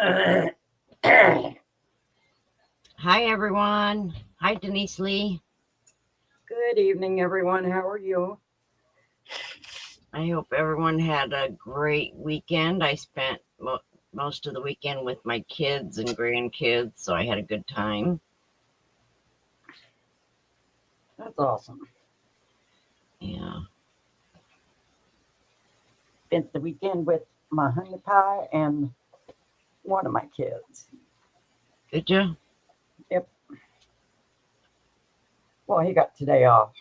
Good Hi, everyone. Hi, Denise Lee. evening, everyone. How are you? I hope everyone had a great weekend. I spent most of the weekend with my kids and grandkids, so I had a good time. That's awesome. Yeah. Spent the weekend with my honey pie and one of my kids. Did you? Yep. Well, he got today off.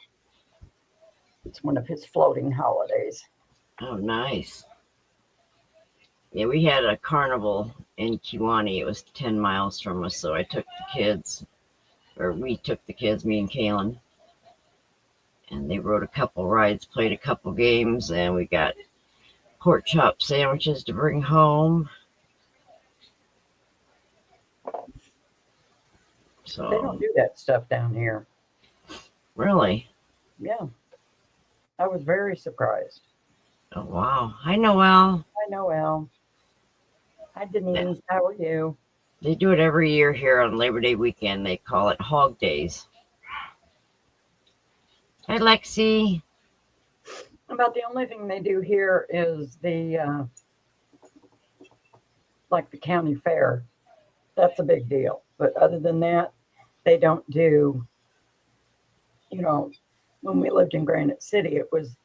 It's one of his floating holidays. Oh, nice. Yeah, we had a carnival in Kiwani. It was 10 miles from us, so I took the kids, or we took the kids, me and Kaylin, and they rode a couple rides, played a couple games, and we got pork chop sandwiches to bring home. They don't So, do that stuff down here. really? Yeah, I was very surprised. Oh, wow. Hi, Noel. Hi, Noel. Hi, Yeah, Denise. How are you? they do it every year here on Labor Day weekend. They call it Hog Days. Hi, Lexi. About the only thing they do here is like the county fair. That's a big deal. But other than that, they don't do, you know, when we lived in Granite City, it was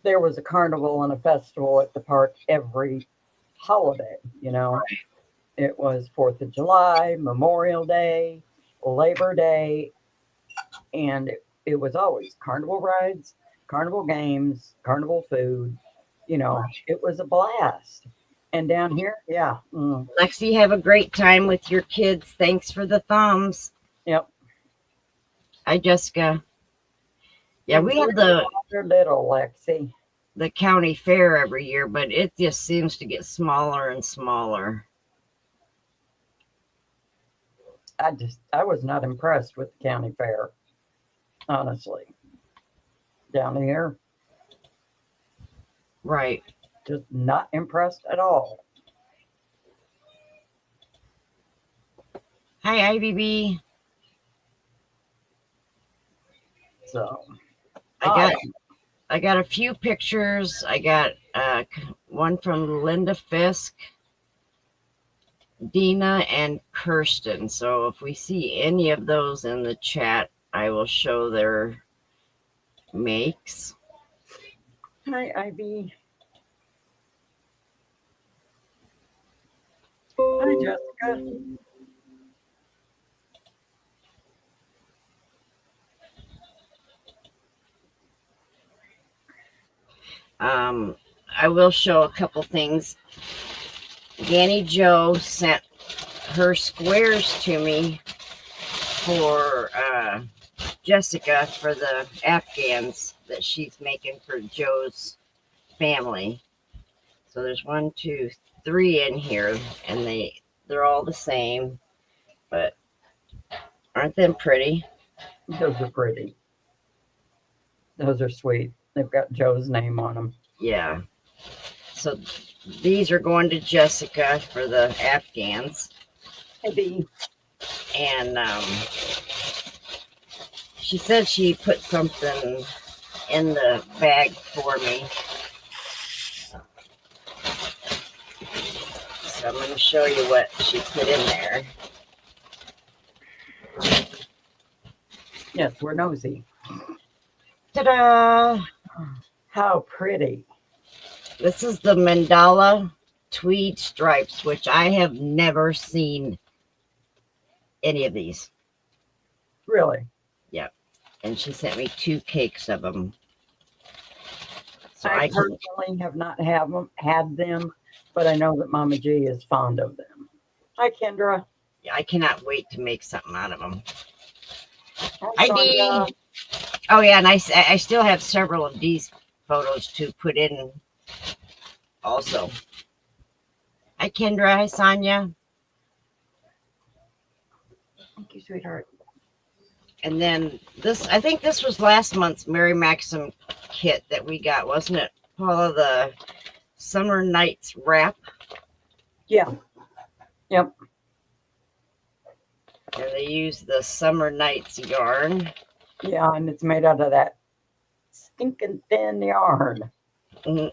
there was a carnival and a festival at the park every holiday. It was 4th of July, Memorial Day, Labor Day, and it was always carnival rides, carnival games, carnival food. It was a blast. And down here, yeah, Lexi, have a great time with your kids. Thanks for the thumbs. yep. Hi, Jessica. Yeah, we Enjoy have it the while they're little, Lexi. the county fair every year, but it just seems to get smaller and smaller. I was not impressed with the county fair, honestly. Down here, Right. just not impressed at all. Hi, IVB. So I I got I got a few pictures. I got one from Linda Fisk, Dina, and Kirsten. So if we see any of those in the chat, I will show their makes. Hi, Ivy. Hi, Jessica. Um, I will show a couple things. Danny Joe sent her squares to me for Jessica for the Afghans that she's making for Joe's family. So there's 1, 2, 3 in here, and they're all the same, but aren't them pretty? Those are pretty. Those are sweet. They've got Joe's name on them. Yeah. So these are going to Jessica for the Afghans, Maybe. and she said she put something in the bag for me. So I'm going to show you what she put in there. Yes, we're nosy. Ta-da! How pretty. This is the mandala tweed stripes, which I have never seen any of these. Really. Yep. And she sent me 2 cakes of them. So I personally have not had them, but I know that Mama G is fond of them. Hi, Kendra. I cannot wait to make something out of them. Hi, Sonia. Oh yeah, and I still have several of these photos to put in also. Hi, Kendra. Hi, Sonia. Thank you, sweetheart. And then this, I think this was last month's Mary Maxim kit that we got, wasn't it, Paula? The Summer Nights wrap. Yeah. Yep. And they use the Summer Nights yarn. Yeah, and it's made out of that stinking thin yarn. Mhm.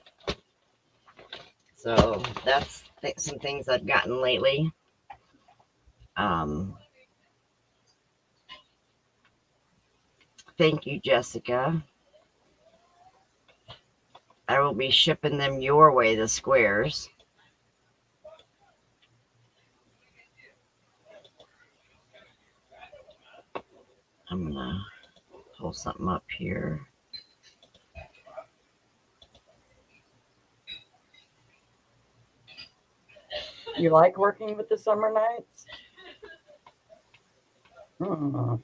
So that's some things I've gotten lately. Thank you, Jessica. I will be shipping them your way, the squares. I'm gonna pull something up here. You like working with the Summer Nights? Hmm.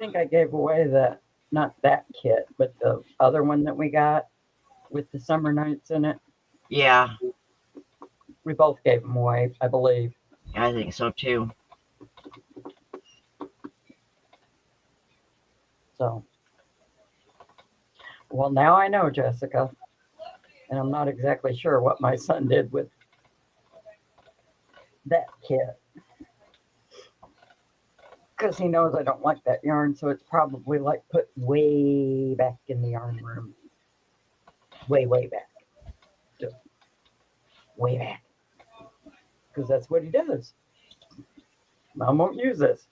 I think I gave away not that kit, but the other one that we got with the Summer Nights in it. Yeah, We both gave them away, I believe. I think so too. So, well, now I know, Jessica. And I'm not exactly sure what my son did with that kit. Because he knows I don't like that yarn, so it's probably like put way back in the yarn room. Way back. Just way back. Because that's what he does. Mom won't use this.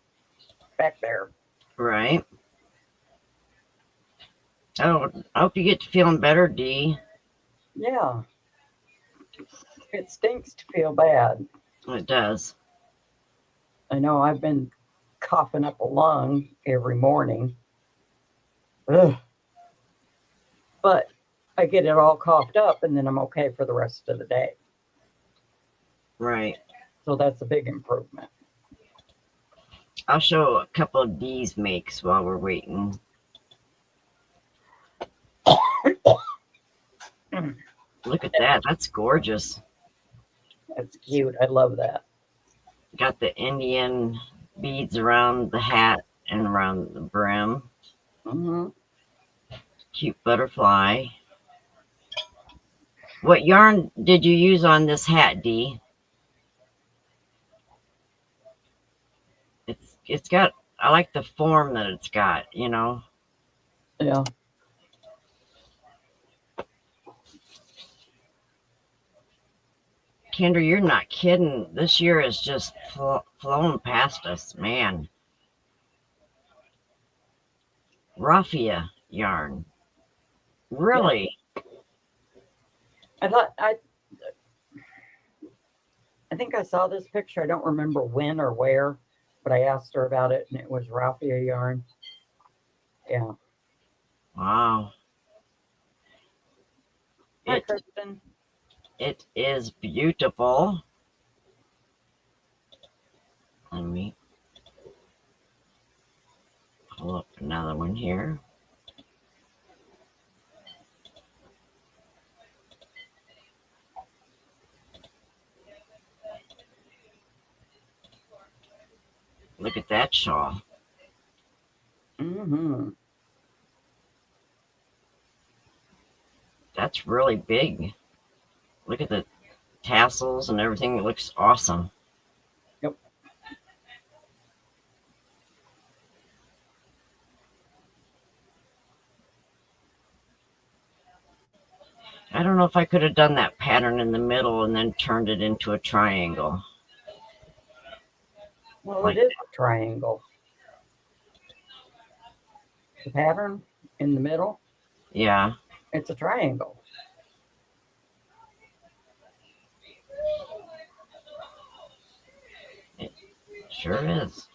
Back there. Right. Oh, I hope you get to feeling better, Dee. Yeah. It stinks to feel bad. It does. I know I've been coughing up a lung every morning. Ugh. But I get it all coughed up and then I'm okay for the rest of the day. Right. So that's a big improvement. I'll show a couple of Dee's makes while we're waiting. Look at that. That's gorgeous. That's cute. I love that. Got the Indian beads around the hat and around the brim. Mm-hmm. Cute butterfly. What yarn did you use on this hat, Dee? It's got, I like the form that it's got, you know. Yeah. Kendra, you're not kidding. This year is just flown past us, man. Raffia yarn. Really? Yeah. I think I saw this picture. I don't remember when or where, but I asked her about it and it was raffia yarn. Yeah. Wow. Hi, Kristen. It is beautiful. Let me pull up another one here. Look at that shawl. Mm-hmm. That's really big. Look at the tassels and everything. It looks awesome. Yep. I don't know if I could have done that pattern in the middle and then turned it into a triangle. Well, Like it is a triangle. The pattern in the middle, Yeah. it's a triangle. It sure is.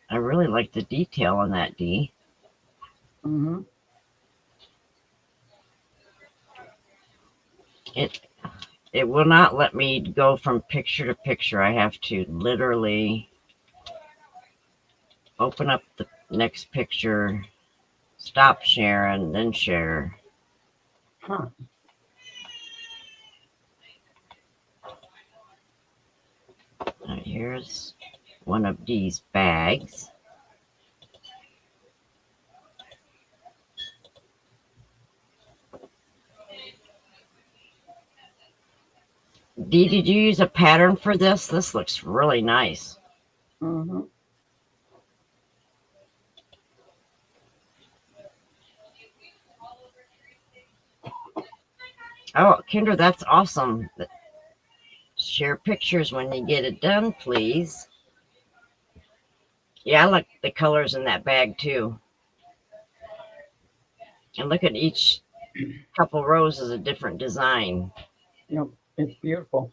I really like the detail on that, Dee. Mm-hmm. It will not let me go from picture to picture. I have to literally open up the next picture, stop sharing, then share. Huh. Here's one of these bags. Dee, did you use a pattern for this? This looks really nice. Mm-hmm. Oh, Kendra, that's awesome. Share pictures when you get it done, please. Yeah, I like the colors in that bag too. And look at each couple rows is a different design. Yep, it's beautiful.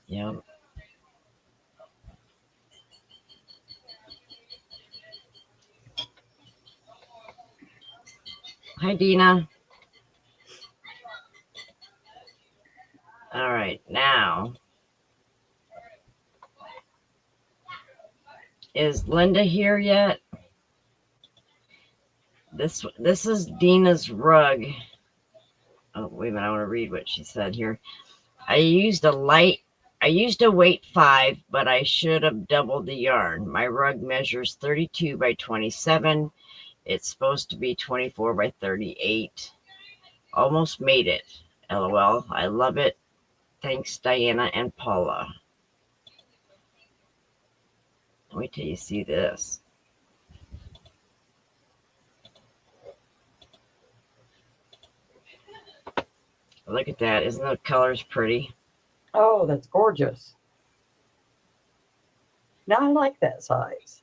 Yeah. Hi, Dina. All right, now is Linda here yet? This is Dina's rug. Oh, wait a minute, I want to read what she said here. I used a weight 5, but I should have doubled the yarn. My rug measures 32 by 27. It's supposed to be 24 by 38. Almost made it. LOL. I love it. Thanks, Diana and Paula. Wait till you see this. Look at that. Isn't the colors pretty? Oh, that's gorgeous. Now I like that size.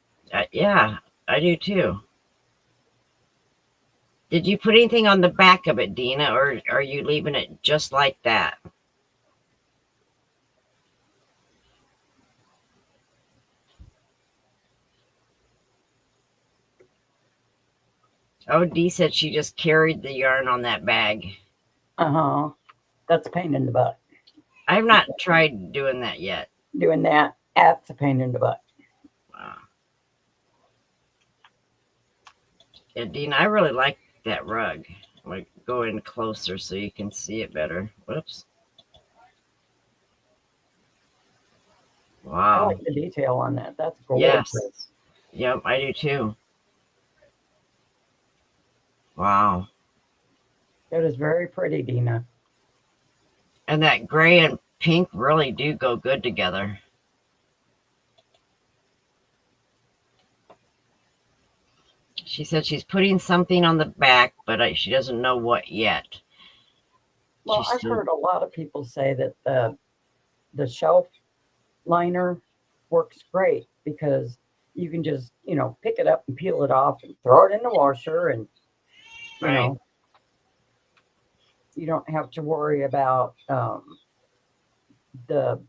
Yeah, I do too. Did you put anything on the back of it, Dina, or are you leaving it just like that? Oh, Dee said she just carried the yarn on that bag. Uh-huh. That's a pain in the butt. I've not tried doing that yet. Doing that's a pain in the butt. Wow. Yeah, Dina, I really like that rug. I'm going to go in closer so you can see it better. Whoops. I Wow. like the detail on that. That's gorgeous. Yes. Yep, I do too. Wow. That is very pretty, Dina. And that gray and pink really do go good together. She said she's putting something on the back, but she doesn't know what yet. Well, I've heard a lot of people say that the shelf liner works great because you can just, pick it up and peel it off and throw it in the washer and, Right. You don't have to worry about the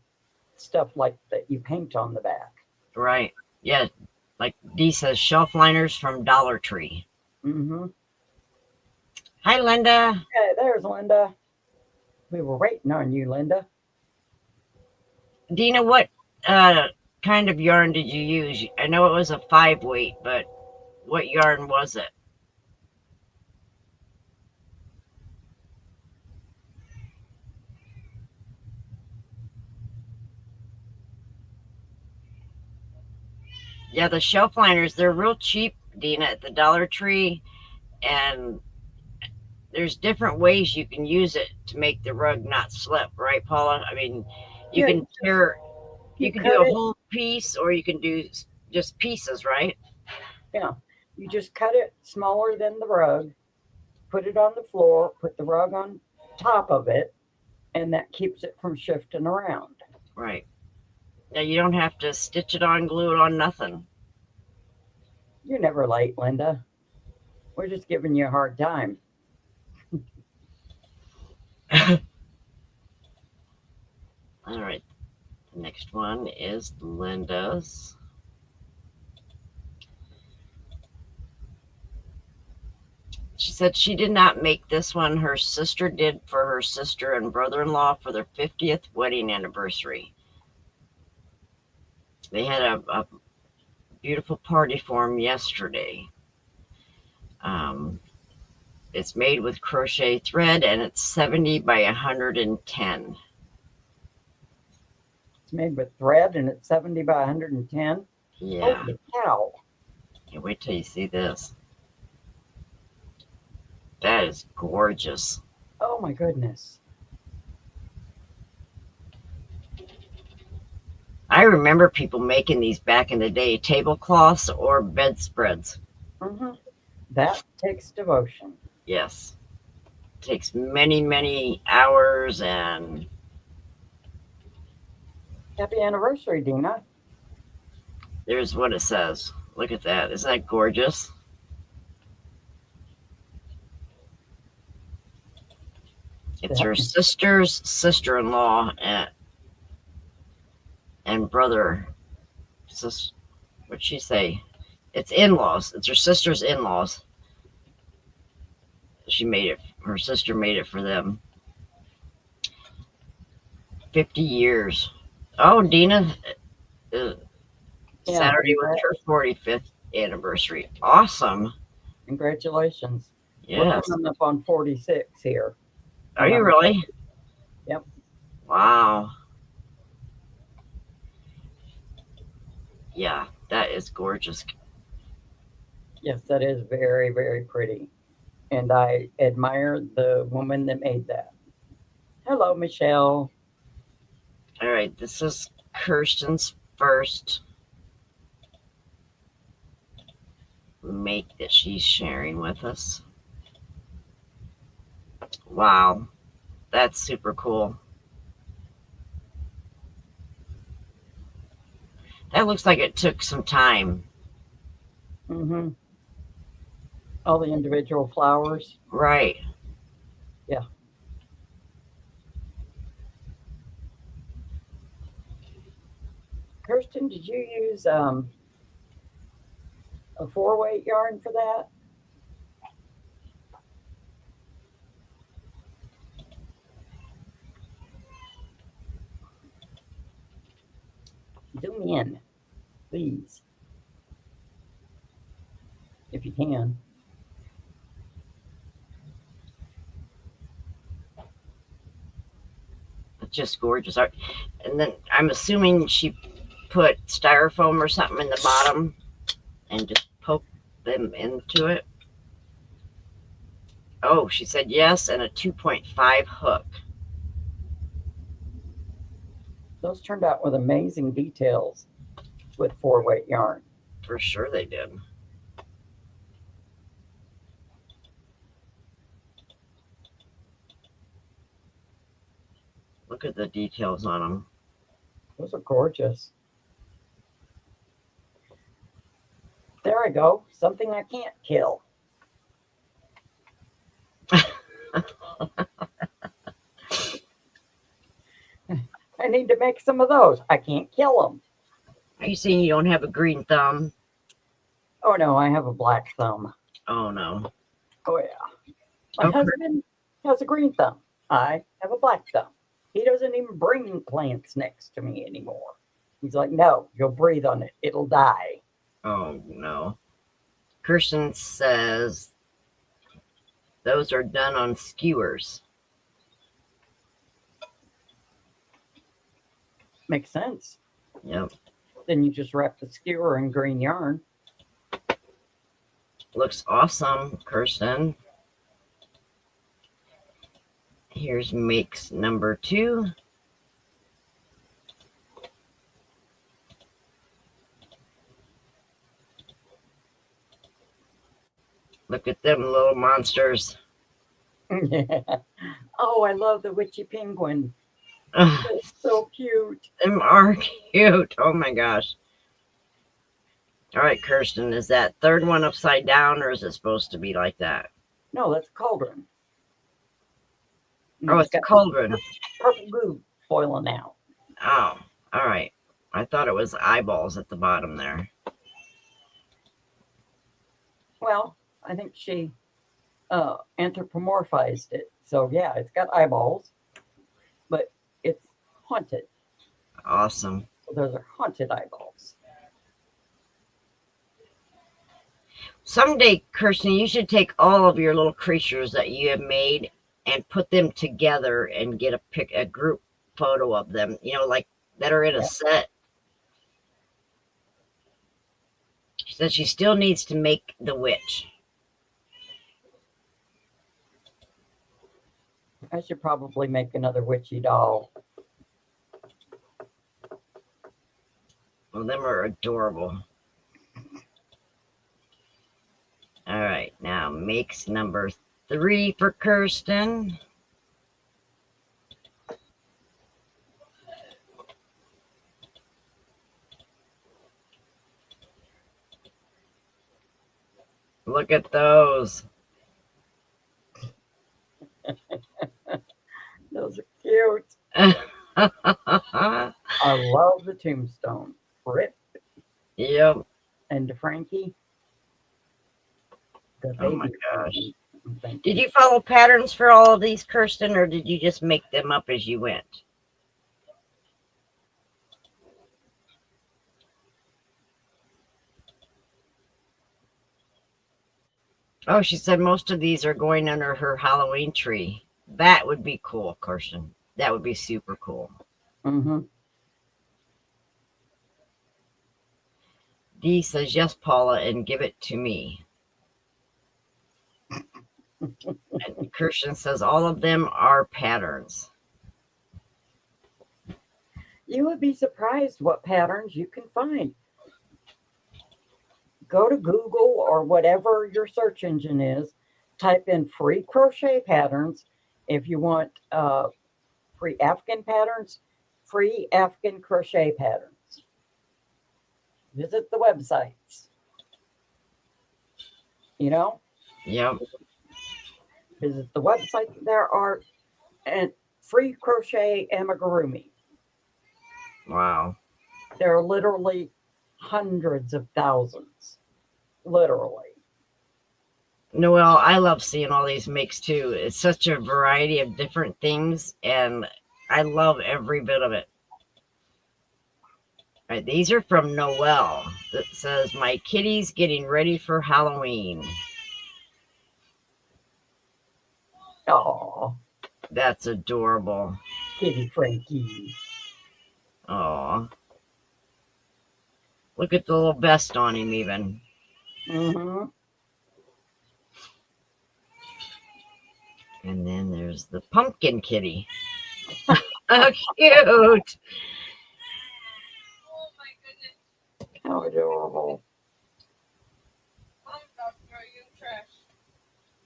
stuff like that you paint on the back. Right. Yeah. Like Dee says, shelf liners from Dollar Tree. Mm-hmm. Hi, Linda. Hey, there's Linda. We were waiting on you, Linda. Dina, what kind of yarn did you use? I know it was a 5 weight, but what yarn was it? Yeah, the shelf liners, they're real cheap, Dina, at the Dollar Tree. And there's different ways you can use it to make the rug not slip, right, Paula? I mean, you can tear, you can do a whole piece or you can do just pieces, right? Yeah. You just cut it smaller than the rug, put it on the floor, put the rug on top of it, and that keeps it from shifting around. Right. Now you don't have to stitch it on, glue it on, nothing. You're never late, Linda. We're just giving you a hard time. All right. The next one is Linda's. She said she did not make this one. Her sister did for her sister and brother-in-law for their 50th wedding anniversary. They had a beautiful party for them yesterday. It's made with crochet thread, and it's 70 by 110. It's made with thread and it's 70 by 110. Yeah. Holy cow. Yeah, wait till you see this. That is gorgeous. Oh my goodness. I remember people making these back in the day, tablecloths or bedspreads. Hmm. That takes devotion. Yes. Takes many, many hours, and Happy anniversary, Dina. there's what it says. Look at that. Isn't that gorgeous? It's her sister's sister-in-law and brother. What'd she say? It's in-laws. It's her sister's in-laws. She made it. Her sister made it for them. 50 years. Oh, Dina. Yeah, Saturday was her 45th anniversary. Awesome. Congratulations. We're Yes. coming up on 46 here. Are you really? Yep. Wow. Yeah, that is gorgeous. Yes, that is very, very pretty. And I admire the woman that made that. Hello, Michelle. All right, this is Kirsten's first make that she's sharing with us. Wow, that's super cool. That looks like it took some time. Mm-hmm. All the individual flowers. Right. Yeah. Kirsten, did you use a 4-weight yarn for that? Zoom in, please, if you can. It's just gorgeous art. And then I'm assuming she put styrofoam or something in the bottom and just poke them into it. Oh, she said yes, and a 2.5 hook. Those turned out with amazing details with 4-weight yarn. For sure they did. Look at the details on them. Those are gorgeous. There I go. Something I can't kill. I need to make some of those. I can't kill them. Are you saying you don't have a green thumb? Oh no, I have a black thumb. Oh, no. Oh yeah. My Okay. husband has a green thumb. I have a black thumb. He doesn't even bring plants next to me anymore. He's like, no, you'll breathe on it. It'll die. Oh, no. Kirsten says those are done on skewers. Makes sense. Yep. Then you just wrap the skewer in green yarn. Looks awesome, Kirsten. Here's makes number 2. Look at them little monsters. Oh, I love the witchy penguin. Ugh, It's so cute. them are cute. Oh my gosh. All right, Kirsten, is that third one upside down, or is it supposed to be like that? No, that's a cauldron. Oh, it's a got cauldron. purple goo boiling out. Oh, all right. I thought it was eyeballs at the bottom there. Well, I think she anthropomorphized it. So yeah, it's got eyeballs, but it's haunted. Awesome. So those are haunted eyeballs. Someday, Kirsten, you should take all of your little creatures that you have made and put them together and get a group photo of them, like that are in a set. She said she still needs to make the witch. I should probably make another witchy doll. Well, them are adorable. All right, now makes number 3 for Kirsten. Look at those. Those are cute. I love the tombstone. Rip Yep. and Frankie. The Oh my baby gosh. Frankie. Did you follow patterns for all of these, Kirsten, or did you just make them up as you went? Oh, she said most of these are going under her Halloween tree. That would be cool, Kirsten. That would be super cool. Mm-hmm. Dee says, yes, Paula, and give it to me. And Kirsten says, all of them are patterns. You would be surprised what patterns you can find. Go to Google or whatever your search engine is, type in free crochet patterns. If you want free Afghan patterns, free Afghan crochet patterns. Visit the websites. Yep. Visit the website. There are and free crochet amigurumi. Wow. There are literally hundreds of thousands. Literally. Noelle, I love seeing all these makes too. It's such a variety of different things, and I love every bit of it. All right, these are from Noelle. That says, my kitty's getting ready for Halloween. Oh, That's adorable. kitty Frankie. Oh, look at the little vest on him even. Mm-hmm. And then there's the pumpkin kitty. How cute. How adorable.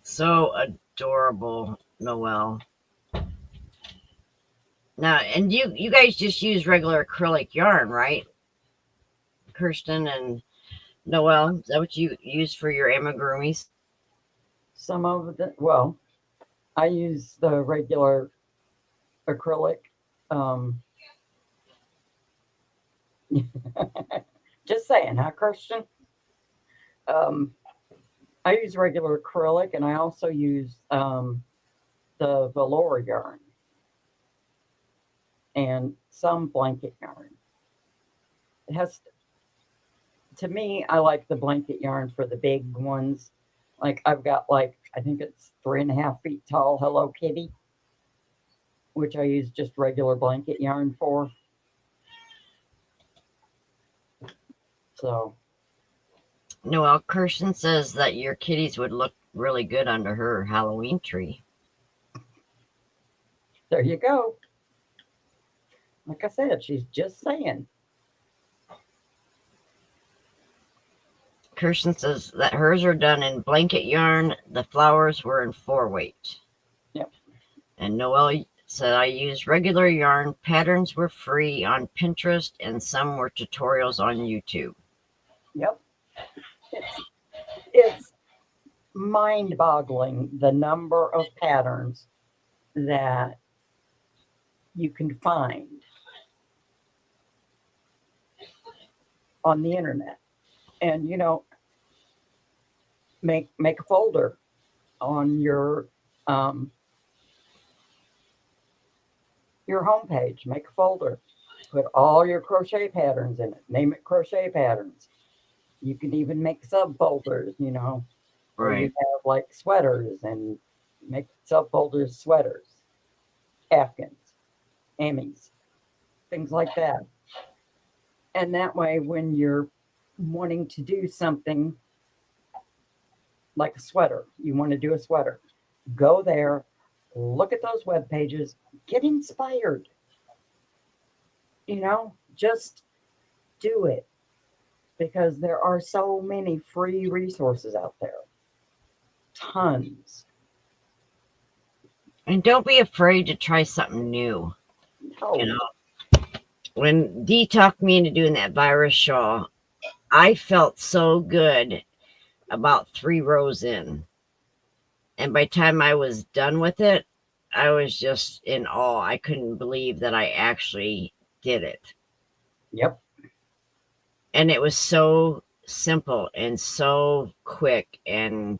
So adorable, Noelle. Now, and you guys just use regular acrylic yarn, right? Kirsten and Noelle, is that what you use for your amigurumis? Some of the, well, I use the regular acrylic. Just saying, huh, Kirsten? I use regular acrylic, and I also use the velour yarn and some blanket yarn. It has to me, I like the blanket yarn for the big ones. Like I've got I think it's 3.5 feet tall Hello Kitty, which I use just regular blanket yarn for. So Noelle, Kirsten says that your kitties would look really good under her Halloween tree. there you go. Like I said, she's just saying. Kirsten says that hers are done in blanket yarn. The flowers were in 4-weight. Yep. And Noelle said, I used regular yarn. Patterns were free on Pinterest, and some were tutorials on YouTube. Yep. It's mind-boggling the number of patterns that you can find on the internet. And make a folder on your homepage. Make a folder, put all your crochet patterns in it, name it crochet patterns, You can even make subfolders, where you Right. have like sweaters and make subfolders, sweaters, Afghans, Amis, things like that. And that way, when you're wanting to do something like a sweater, you want to do a sweater, go there, look at those web pages, get inspired, just do it because there are so many free resources out there. Tons. And don't be afraid to try something new. You Oh, know, when Dee talked me into doing that virus shawl, I felt so good about 3 rows in. And by the time I was done with it, I was just in awe. I couldn't believe that I actually did it. yep. And it was so simple and so quick. And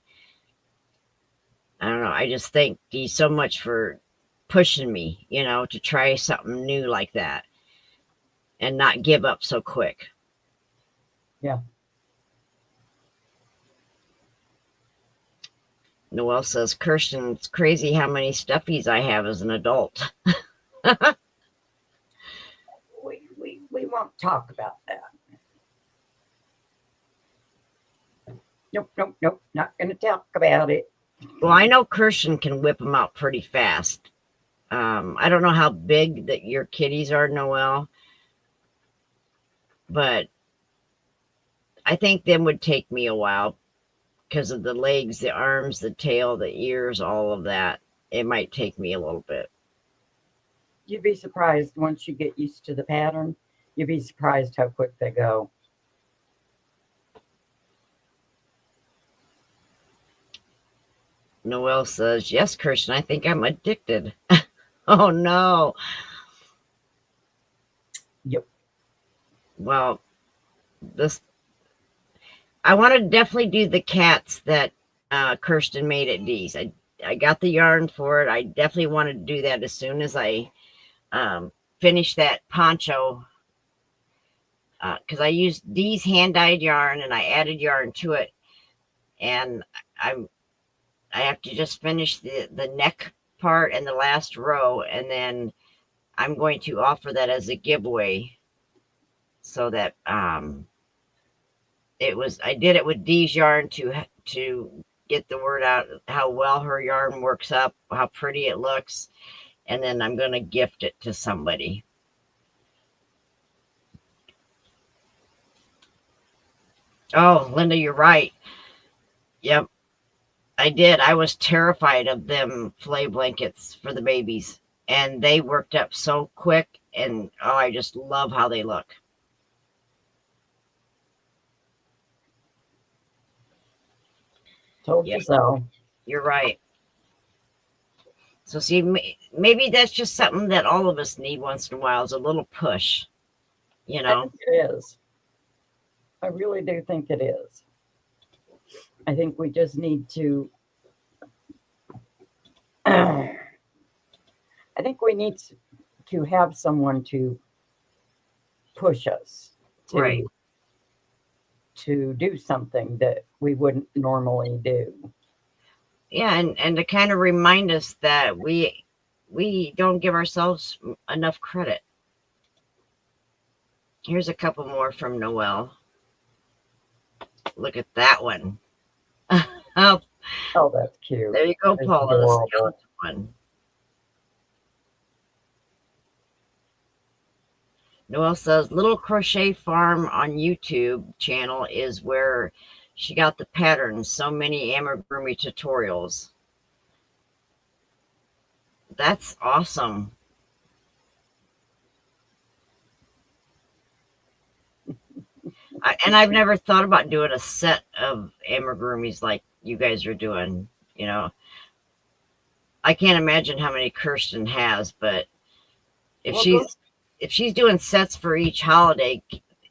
I don't know, I just thank Dee so much for pushing me, to try something new like that and not give up so quick. Yeah. Noelle says, Kirsten, it's crazy how many stuffies I have as an adult. We won't talk about that. Nope. Not going to talk about it. Well, I know Kirsten can whip them out pretty fast. I don't know how big that your kitties are, Noelle, but I think them would take me a while because of the legs, the arms, the tail, the ears, all of that. It might take me a little bit. You'd be surprised once you get used to the pattern. You'd be surprised how quick they go. Noelle says, yes, Kirsten, I think I'm addicted. Oh, no. Yep. Well, I want to definitely do the cats that Kirsten made at Dee's. I got the yarn for it. I definitely want to do that as soon as I finish that poncho, because I used Dee's hand-dyed yarn and I added yarn to it, and I have to just finish the neck part and the last row, and then I'm going to offer that as a giveaway so that I did it with Dee's yarn to get the word out how well her yarn works up, how pretty it looks, and then I'm going to gift it to somebody. Oh, Linda, you're right. Yep, I did. I was terrified of them flay blankets for the babies, and they worked up so quick, and I just love how they look. Told you so. You're right. So see, maybe that's just something that all of us need once in a while, is a little push, I think it is. I really do think it is. I think we just need to. I think we need to have someone to push us Right. to do something that we wouldn't normally do. Yeah, and to kind of remind us that we don't give ourselves enough credit. Here's a couple more from Noelle. Look at that one. Oh, Oh, that's cute. there you go, That's Paula, the adorable. skeleton one. Noelle says, Little Crochet Farm on YouTube channel is where she got the patterns. So many amigurumi tutorials. That's awesome. And I've never thought about doing a set of amigurumis like you guys are doing. I can't imagine how many Kirsten has, but if Well, she's doing sets for each holiday,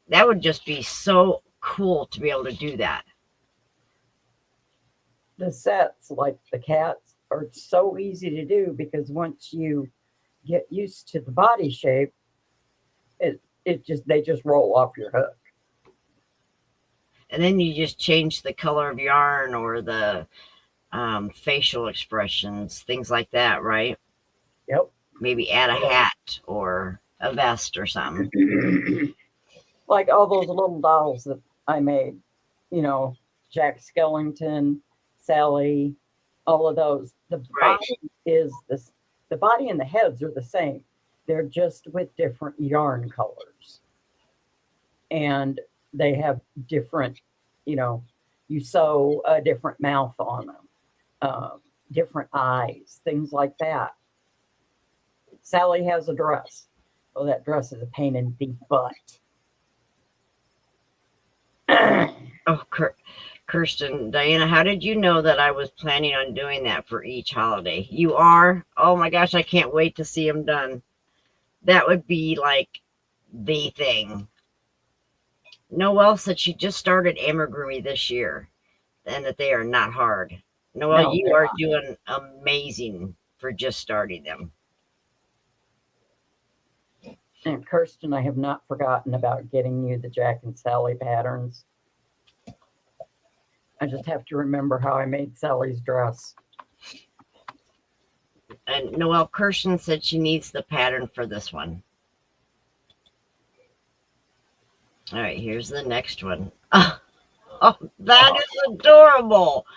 that would just be so cool to be able to do that. the sets, like the cats, are so easy to do because once you get used to the body shape, they just roll off your hook. And then you just change the color of yarn or the facial expressions, things like that, right? Yep. Maybe add a hat or a vest or something. Like all those little dolls that I made, you know, Jack Skellington, Sally, all of those. The Right. body is this, the body and the heads are the same. They're just with different yarn colors. And they have different, you know, you sew a different mouth on them, different eyes, things like that. Sally has a dress. Oh, that dress is a pain in the butt. Oh, Kirsten, Diana, how did you know that I was planning on doing that for each holiday? You are? Oh my gosh, I can't wait to see them done. That would be like the thing. Noelle said she just started amigurumi this year and that they are not hard. Noelle, No, you they're are not. doing amazing for just starting them. And Kirsten, I have not forgotten about getting you the Jack and Sally patterns. I just have to remember how I made Sally's dress. And Noelle Kirsten said she needs the pattern for this one. All right, here's the next one. Oh, that is adorable.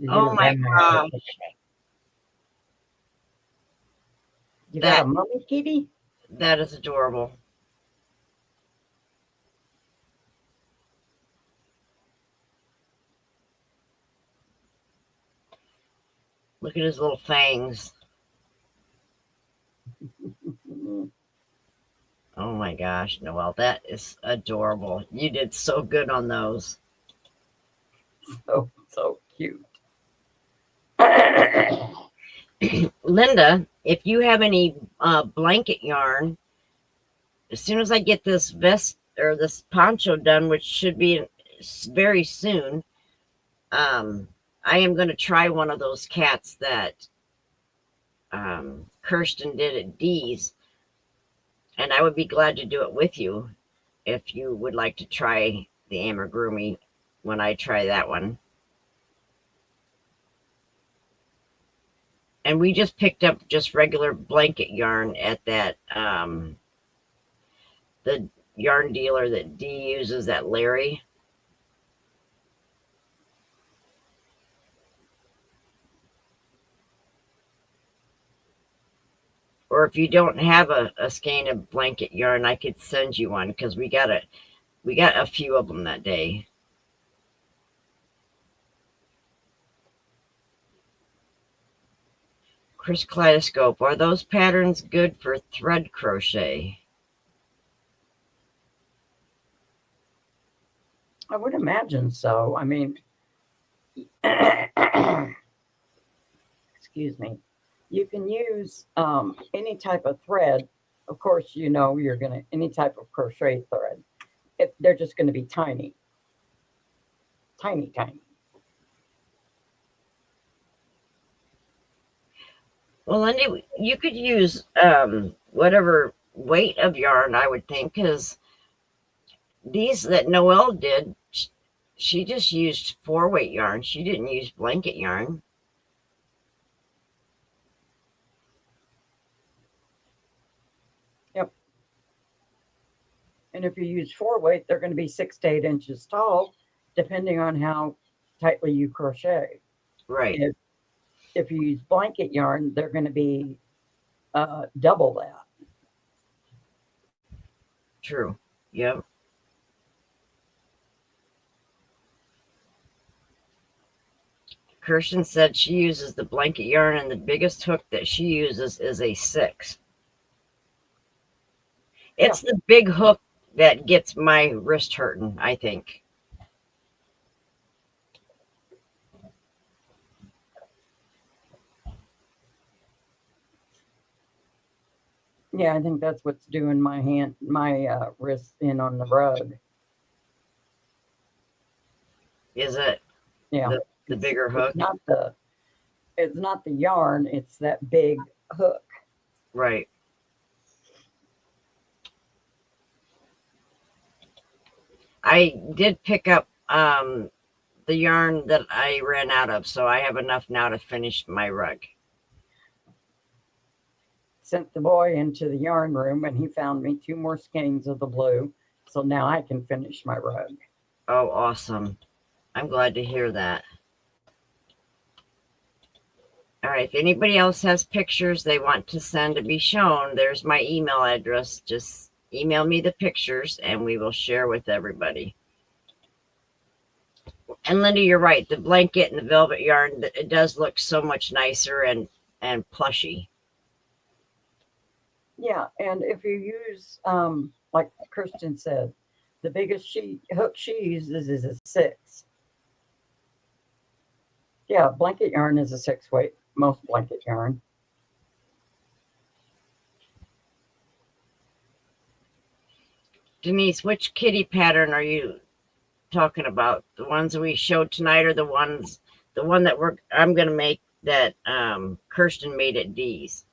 Oh my gosh. You got a mummy kitty? That is adorable. Look at his little fangs. Oh my gosh, Noelle, that is adorable. You did so good on those. So cute. Linda, if you have any blanket yarn, as soon as I get this vest or this poncho done, which should be very soon, I am going to try one of those cats that Kirsten did at Dee's, and I would be glad to do it with you if you would like to try the amigurumi when I try that one. And we just picked up just regular blanket yarn at that the yarn dealer that Dee uses, that Larry. Or if you don't have a skein of blanket yarn, I could send you one because we got a few of them that day. Chris Kaleidoscope, are those patterns good for thread crochet? I would imagine so. I mean, excuse me. You can use any type of thread. Of course, you know you're gonna any type of crochet thread. They're just going to be tiny, tiny, tiny. Well, Lindy, you could use whatever weight of yarn, I would think, because these that Noelle did, she just used 4-weight yarn. She didn't use blanket yarn. Yep. And if you use 4-weight, they're going to be 6 to 8 inches tall, depending on how tightly you crochet. Right. If you use blanket yarn, they're going to be double that. True. Yep. Kirsten said she uses the blanket yarn, and the biggest hook that she uses is a 6. It's the big hook that gets my wrist hurting, I think. Yeah, I think that's what's doing my wrist in on the rug. Is it? Yeah. The bigger hook? It's not the yarn, it's that big hook. Right. I did pick up the yarn that I ran out of, so I have enough now to finish my rug. Sent the boy into the yarn room and he found me 2 more skeins of the blue. So now I can finish my rug. Oh, awesome. I'm glad to hear that. All right, if anybody else has pictures they want to send to be shown, there's my email address. Just email me the pictures and we will share with everybody. And Linda, you're right. The blanket and the velvet yarn, it does look so much nicer and plushy. Yeah, and if you use, like Kristen said, the biggest hook she uses is a 6. Yeah, blanket yarn is a 6 weight, most blanket yarn. Denise, which kitty pattern are you talking about? The ones we showed tonight, or the one that I'm gonna make that Kirsten made at Dee's?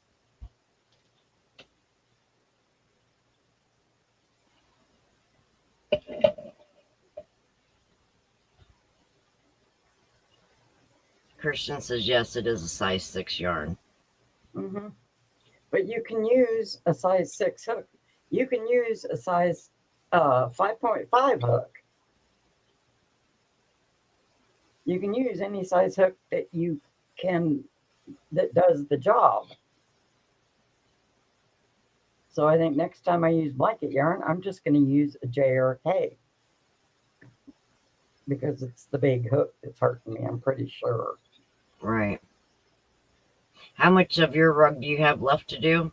Kirsten says yes, it is a size 6 yarn. Mm-hmm. But you can use a size 6 hook. You can use a size 5.5 hook. You can use any size hook that that does the job. So I think next time I use blanket yarn, I'm just going to use a J or a K because it's the big hook that's hurting me, I'm pretty sure. Right. How much of your rug do you have left to do?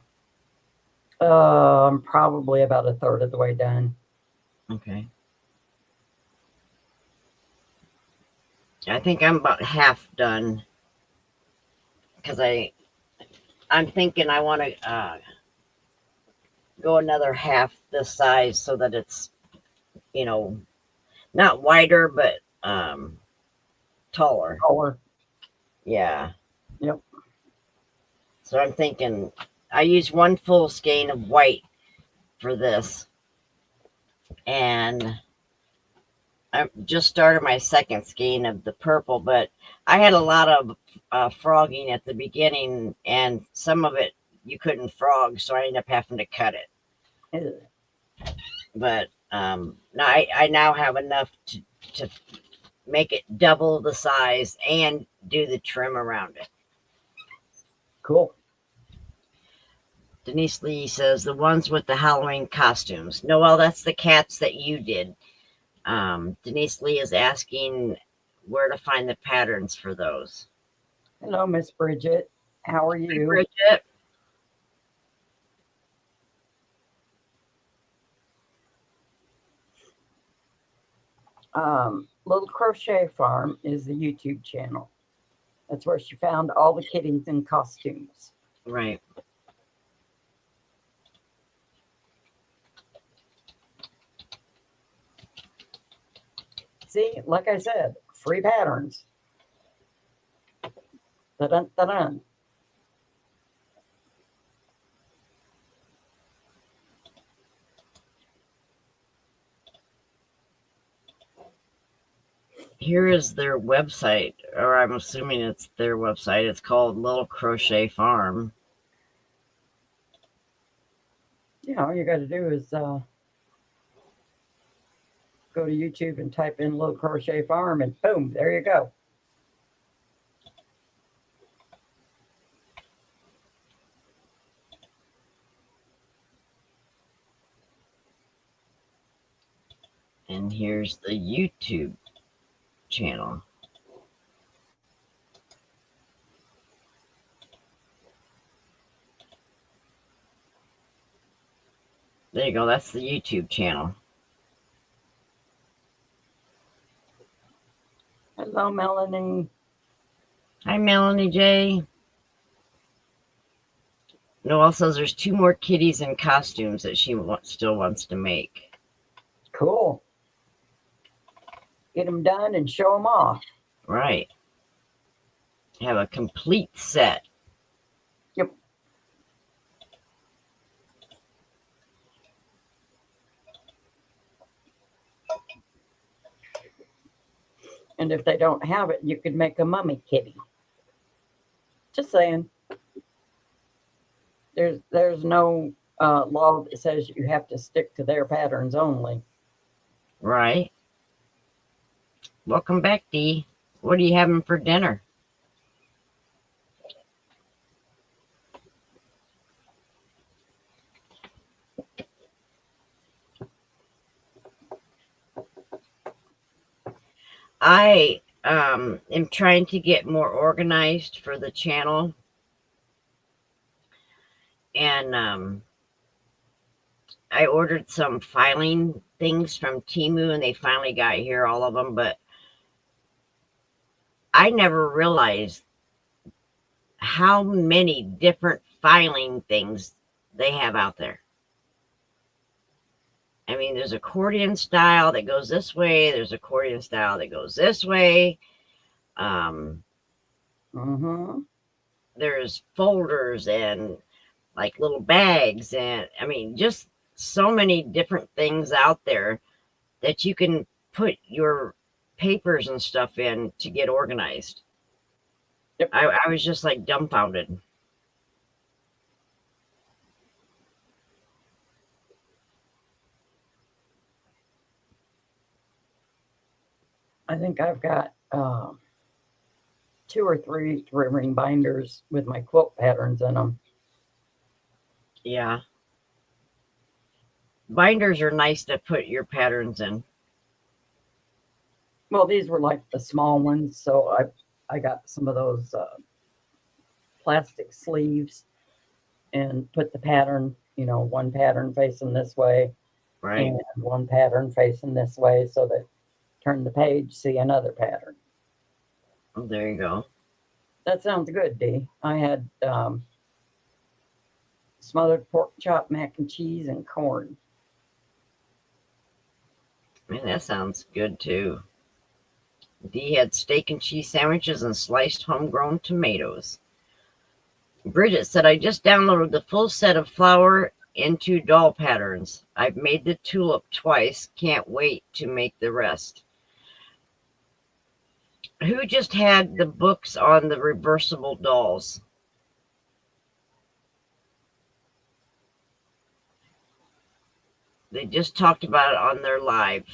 I'm probably about a third of the way done. Okay. I think I'm about half done because I'm thinking I want to go another half this size so that it's, not wider but taller. Taller. Yeah. Yep. So I'm thinking I use 1 full skein of white for this, and I just started my 2nd skein of the purple, but I had a lot of frogging at the beginning, and some of it you couldn't frog, so I ended up having to cut it. Ew. But now I now have enough to make it double the size and do the trim around it. Cool. Denise Lee says the ones with the Halloween costumes. Noelle, that's the cats that you did. Denise Lee is asking where to find the patterns for those. Hello, Miss Bridget. How are you? Hi, Bridget. Little Crochet Farm is the YouTube channel. That's where she found all the kitties in costumes. Right. See, like I said, free patterns. Da-dun, da-dun. Here is their website, or I'm assuming it's their website. It's called Little Crochet Farm. Yeah, all you got to do is go to YouTube and type in Little Crochet Farm, and boom, there you go. And here's the YouTube channel. There you go. That's the YouTube channel. Hello, Melanie. Hi, Melanie J. Noelle says there's 2 more kitties in costumes that she still wants to make. Cool. Get them done and show them off. Right. Have a complete set. Yep. if they don't have it, you could make a mummy kitty. Just saying. There's no law that says you have to stick to their patterns only. Right. Welcome back, Dee. What are you having for dinner? I am trying to get more organized for the channel. And I ordered some filing things from Temu, and they finally got here, all of them. But I never realized how many different filing things they have out there. I mean, there's accordion style that goes this way. There's accordion style that goes this way. There's folders and like little bags. And I mean, just so many different things out there that you can put your papers and stuff in to get organized. Yep. I was just like dumbfounded. I think I've got 2 or 3 ring binders with my quilt patterns in them. Yeah. Binders are nice to put your patterns in. Well, these were like the small ones, so I got some of those plastic sleeves and put the pattern, one pattern facing this way, right, and one pattern facing this way, so that turn the page, see another pattern. Oh, there you go. That sounds good, Dee. I had smothered pork chop, mac and cheese, and corn. Man, that sounds good too. Dee had steak and cheese sandwiches and sliced homegrown tomatoes. Bridget said, I just downloaded the full set of flower into doll patterns. I've made the tulip twice. Can't wait to make the rest. Who just had the books on the reversible dolls? They just talked about it on their live.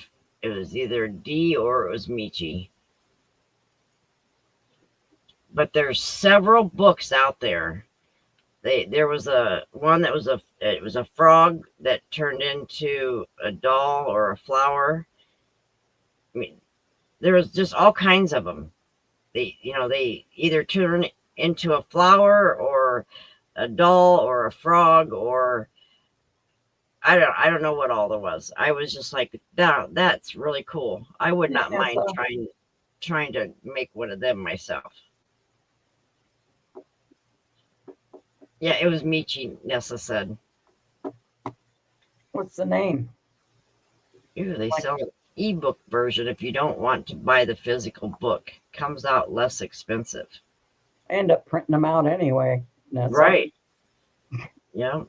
It was either Dee or it was Michi. But there's several books out there. There was a one that was it was a frog that turned into a doll or a flower. I mean, there was just all kinds of them. They either turn into a flower or a doll or a frog, or I don't know what all there was. I was just like, that's really cool. I would not mind trying to make one of them myself. Yeah, it was Michi, Nessa said. What's the name? Ooh, they sell an ebook version if you don't want to buy the physical book. Comes out less expensive. I end up printing them out anyway. Nessa. Right. Yeah.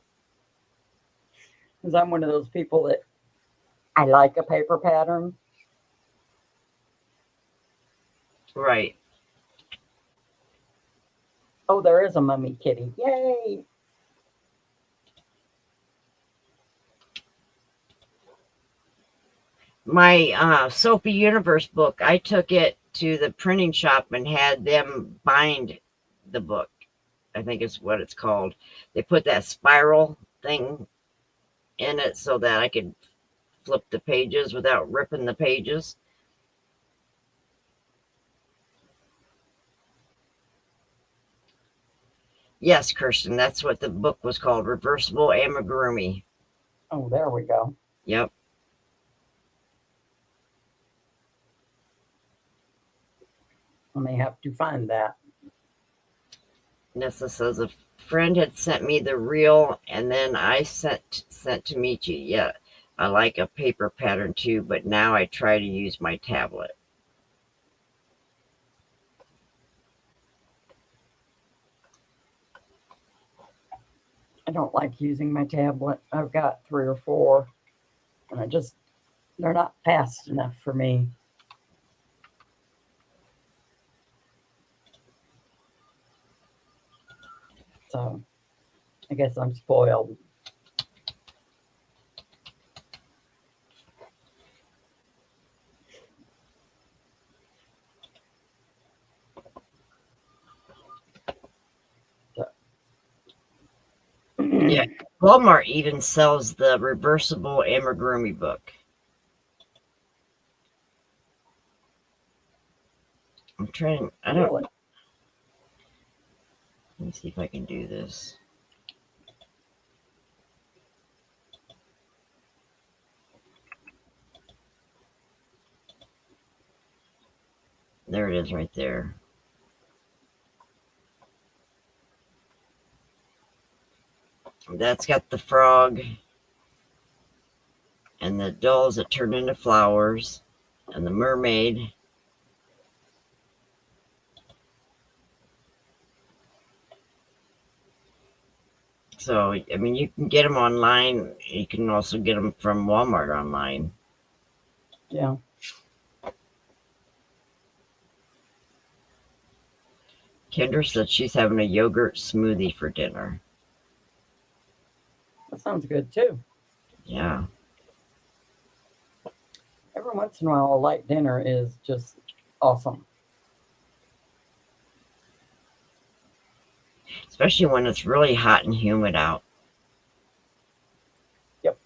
Because I'm one of those people that I like a paper pattern. Right. Oh, there is a mummy kitty. Yay! My Sophie Universe book, I took it to the printing shop and had them bind the book. I think it's what it's called. They put that spiral thing in it so that I could flip the pages without ripping the pages. Yes, Kirsten, that's what the book was called, Reversible Amigurumi. Oh, there we go. Yep. I may have to find that. Nessa says a friend had sent me the reel, and then I sent to Michi. Yeah, I like a paper pattern too, but now I try to use my tablet. I don't like using my tablet. I've got 3 or 4, and they're not fast enough for me. So I guess I'm spoiled. Yeah, Walmart even sells the reversible amigurumi book. I'm trying. I don't. Really? Let me see if I can do this. There it is right there. That's got the frog and the dolls that turn into flowers and the mermaid. So, I mean, you can get them online. You can also get them from Walmart online. Yeah. Kendra said she's having a yogurt smoothie for dinner. That sounds good too. Yeah. Every once in a while, a light dinner is just awesome. Especially when it's really hot and humid out. Yep.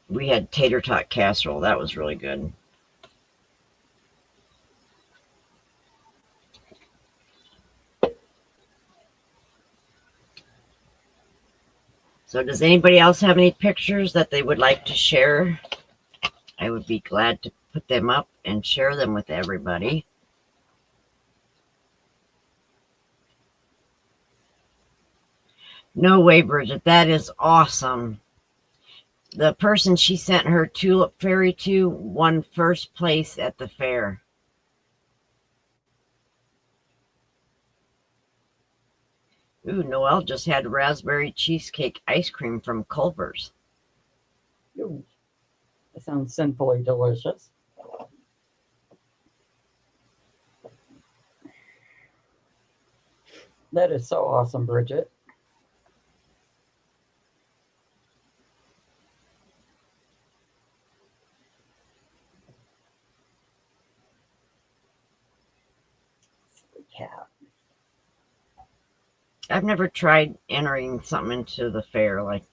We had tater tot casserole. That was really good. So does anybody else have any pictures that they would like to share? I would be glad to put them up and share them with everybody. No way, Bridget. That is awesome. The person she sent her tulip fairy to won first place at the fair. Ooh, Noelle just had raspberry cheesecake ice cream from Culver's. Ooh, that sounds sinfully delicious. That is so awesome, Bridget. Cat. I've never tried entering something into the fair like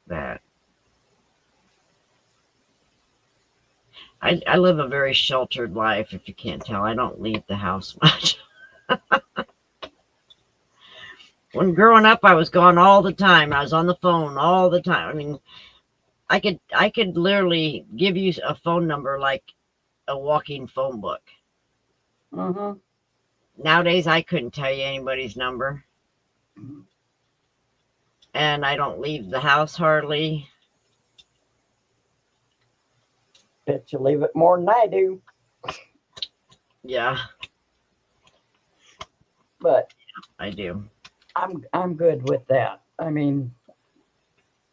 that. I live a very sheltered life, if you can't tell. I don't leave the house much. When growing up, I was gone all the time. I was on the phone all the time. I mean, I could literally give you a phone number like a walking phone book. Mm-hmm. Nowadays, I couldn't tell you anybody's number. And I don't leave the house hardly. Bet you leave it more than I do. Yeah, But I do. I'm good with that. I mean,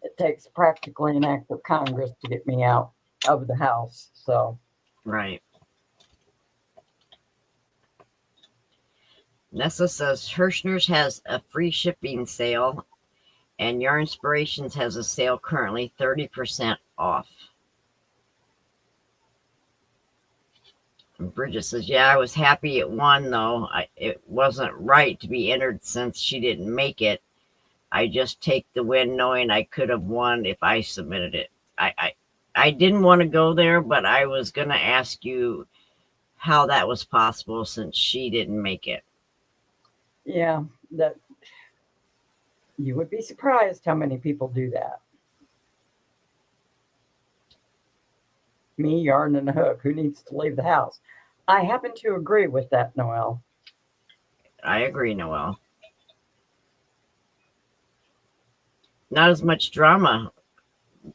it takes practically an act of Congress to get me out of the house. So Right. Nessa says Hirschner's has a free shipping sale, and Yarn Inspirations has a sale currently 30% off. And Bridget says, yeah, I was happy it won, though. It wasn't right to be entered since she didn't make it. I just take the win knowing I could have won if I submitted it. I didn't want to go there, but I was going to ask you how that was possible since she didn't make it. yeah, that you would be surprised how many people do that. Me, Yarn, and a Hook. Who needs to leave the house? I happen to agree with that, Noelle. I agree, Noelle. Not as much drama,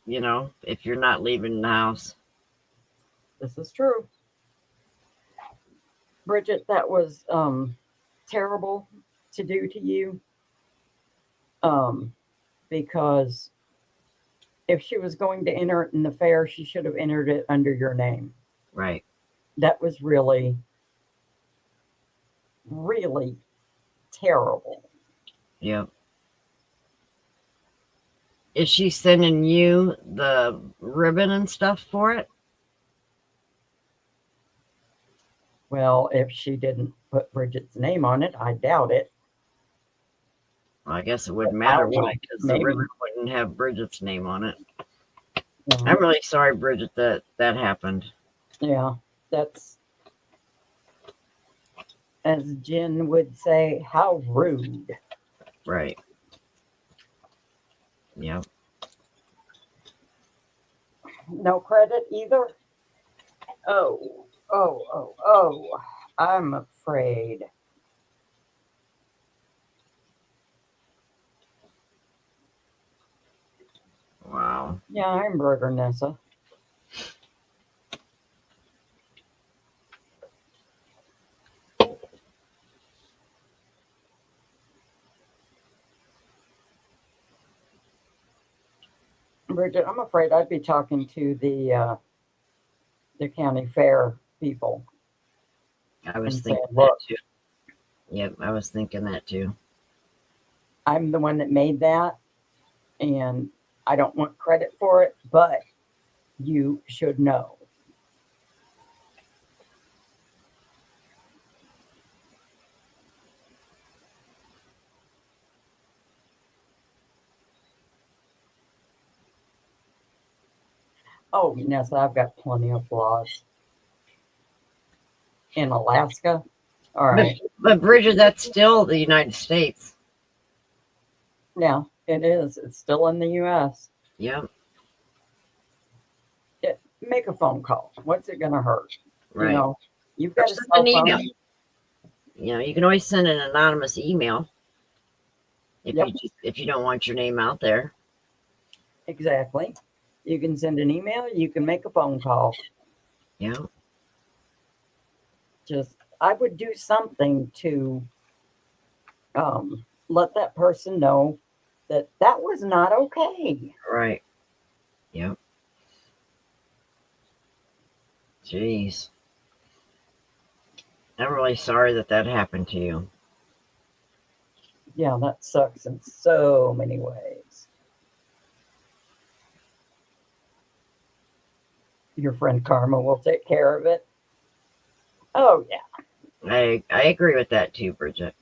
if you're not leaving the house. This is true. Bridget, that was terrible to do to you. Because if she was going to enter it in the fair, she should have entered it under your name. Right. That was really, really terrible. Yep. Is she sending you the ribbon and stuff for it? Well, if she didn't put Bridget's name on it, I doubt it. Well, I guess it wouldn't But matter I don't why, know. because the Maybe. ribbon wouldn't have Bridget's name on it. Yeah, I'm really sorry, Bridget, that happened. yeah, that's, as Jen would say, how rude. Right. Yep. No credit either. Oh. I'm afraid. Wow. Yeah, I'm Burger Nessa. Bridget, I'm afraid I'd be talking to the county fair people I was and thinking saying, that look, too. Yep, I was thinking that too. I'm the one that made that, and I don't want credit for it, but you should know. Oh, Nessa, I've got plenty of flaws. In Alaska? All right. But Bridget, that's still the United States. Yeah, it is. It's still in the US. Yep. Make a phone call. What's it going to hurt? Right. You know, you've Or got a send cell an email. phone. You know, you can always send an anonymous email if Yep. if you don't want your name out there. Exactly. You can send an email. You can make a phone call. Yeah. Just, I would do something to let that person know that that was not okay. Right. Yep. Jeez. I'm really sorry that happened to you. Yeah, that sucks in so many ways. Your friend Karma will take care of it. Oh, yeah. I agree with that too, Bridget.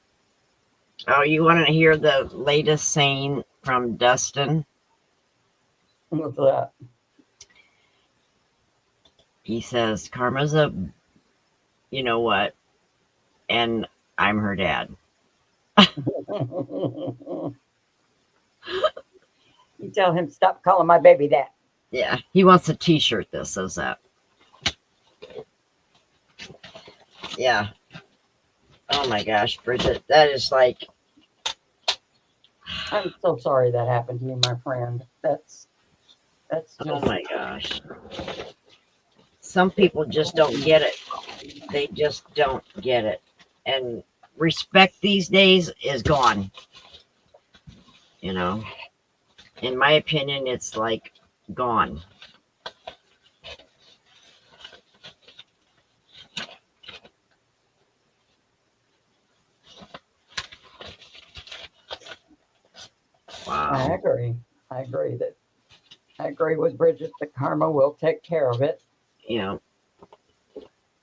Oh, you want to hear the latest saying from Dustin? What's that? He says, Karma's a, you know what, and I'm her dad. You tell him, stop calling my baby that. Yeah, he wants a t-shirt that says that. Yeah. Oh my gosh, Bridget, that is like, I'm so sorry that happened to you, my friend. That's just, oh my gosh. Some people just don't get it. They just don't get it. And respect these days is gone. You know, in my opinion, it's like gone. Wow. I agree. I agree with Bridget that Karma will take care of it. You know,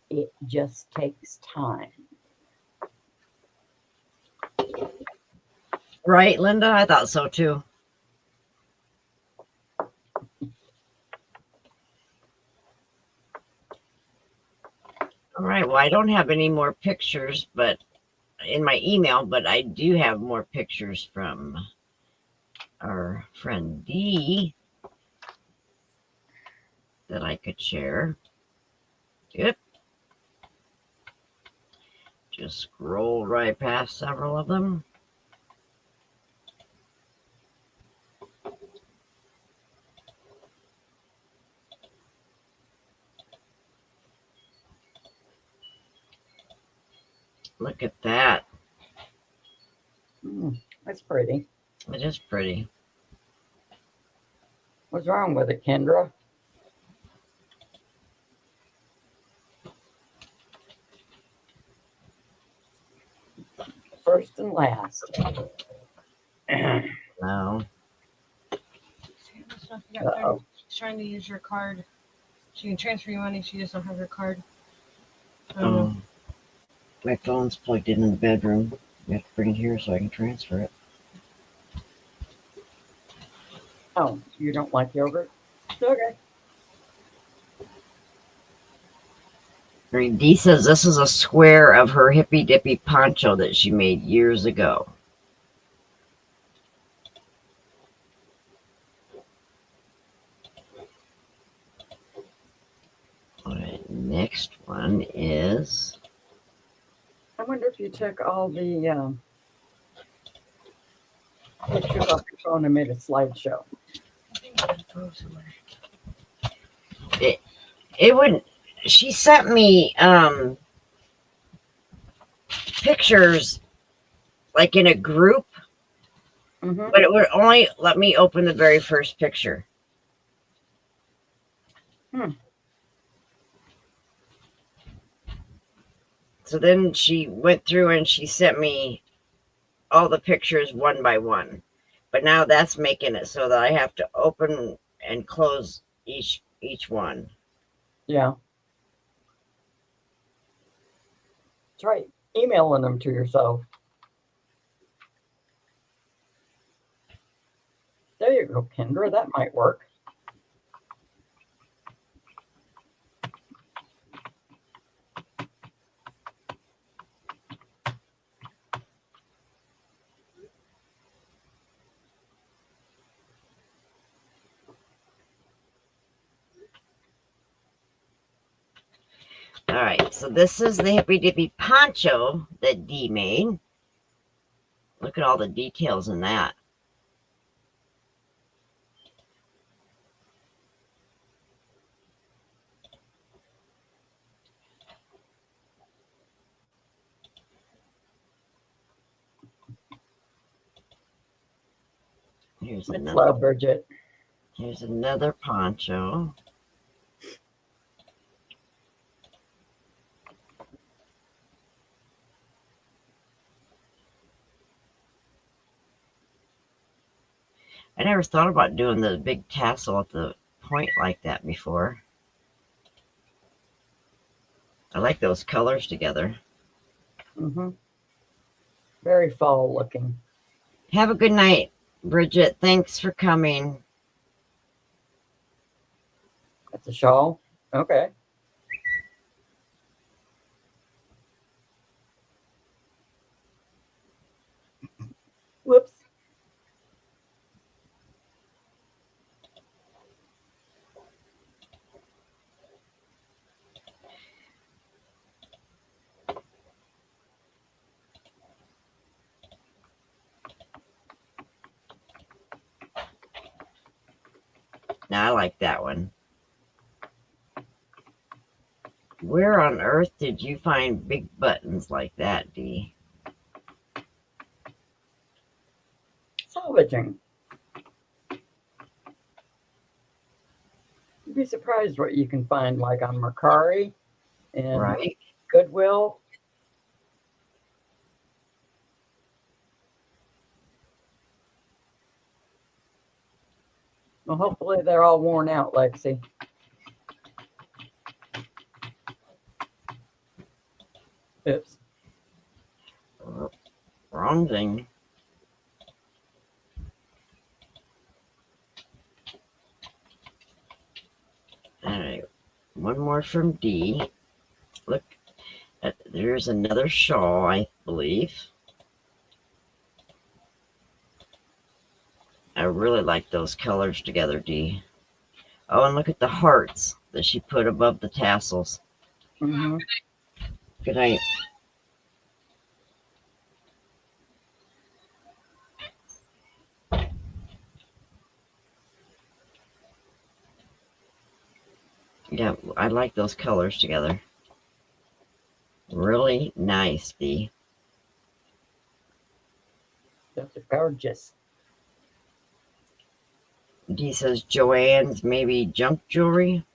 It just takes time. right, Linda? I thought so too. All right, well, I don't have any more pictures, but in my email, but I do have more pictures from our friend Dee that I could share. Yep. Just scroll right past several of them. Look at that. That's pretty. It is pretty. What's wrong with it, Kendra? first and last. No. Uh-oh. She's trying to use your card. She can transfer you money. She just don't have your card. I don't know. My phone's plugged in the bedroom. You have to bring it here so I can transfer it. Oh, you don't like yogurt? Okay. Dee says this is a square of her hippy dippy poncho that she made years ago. All right, next one is. I wonder if you took all the pictures off your phone and made a slideshow. I think I gotta go somewhere. It would. She sent me pictures like in a group, Mm-hmm. but it would only let me open the very first picture. So then she went through and she sent me all the pictures one by one. But now that's making it so that I have to open and close each one. Yeah. That's right. Emailing them to yourself. There you go, Kendra. That might work. All right, so this is the hippy dippy poncho that Dee made. Look at all the details in that. Here's Much another. love, Bridget. Here's another poncho. I never thought about doing the big tassel at the point like that before. I like those colors together. Mm-hmm. Very fall looking. Have a good night, Bridget. Thanks for coming. That's a shawl. Okay. Whoops. Now I like that one. Where on earth did you find big buttons like that, Dee? Salvaging. You'd be surprised what you can find like on Mercari and Right? Goodwill. Well, hopefully they're all worn out, Lexi. Oops. Wrong thing. All right. One more from Dee. Look, there's another shawl, I believe. I really like those colors together, Dee. Oh, and look at the hearts that she put above the tassels. Mm-hmm. Good night. Yeah, I like those colors together. Really nice, Dee. Those are gorgeous. Dee says Joanne's maybe junk jewelry.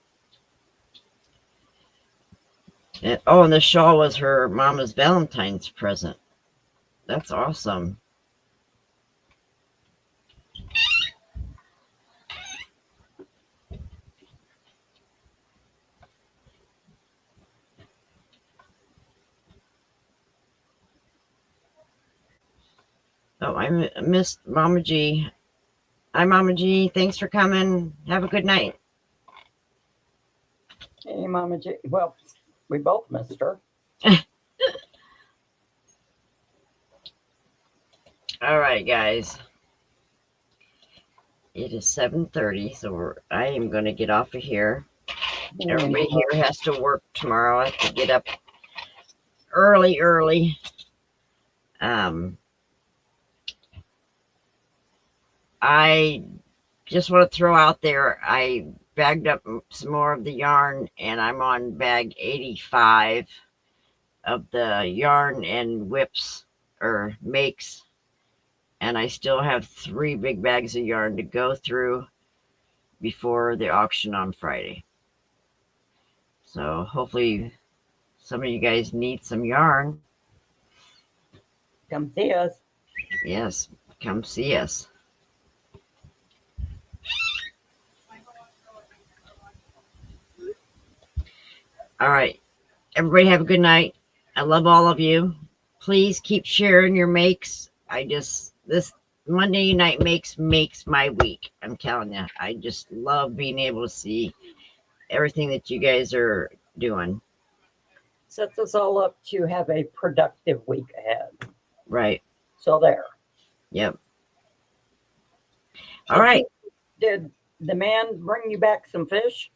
And, oh, and the shawl was her mama's Valentine's present. That's awesome. Oh, missed Mama G. Hi, Mama G. Thanks for coming. Have a good night. Hey, Mama J. Well, we both missed her. All right, guys. It is 7:30, so I am going to get off of here. Everybody here has to work tomorrow. I have to get up early. I just want to throw out there, I bagged up some more of the yarn, and I'm on bag 85 of the yarn and whips or makes, and I still have 3 big bags of yarn to go through before the auction on Friday. So hopefully some of you guys need some yarn. Come see us. Yes, come see us. All right. Everybody have a good night. I love all of you. Please keep sharing your makes. This Monday night makes my week. I'm telling you. I just love being able to see everything that you guys are doing. Sets us all up to have a productive week ahead. Right. So there. Yep. All right. Did the man bring you back some fish?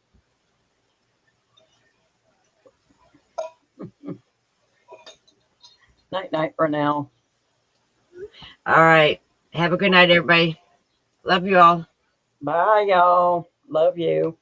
Night for now. All right. Have a good night, everybody. Love you all. Bye, y'all. Love you.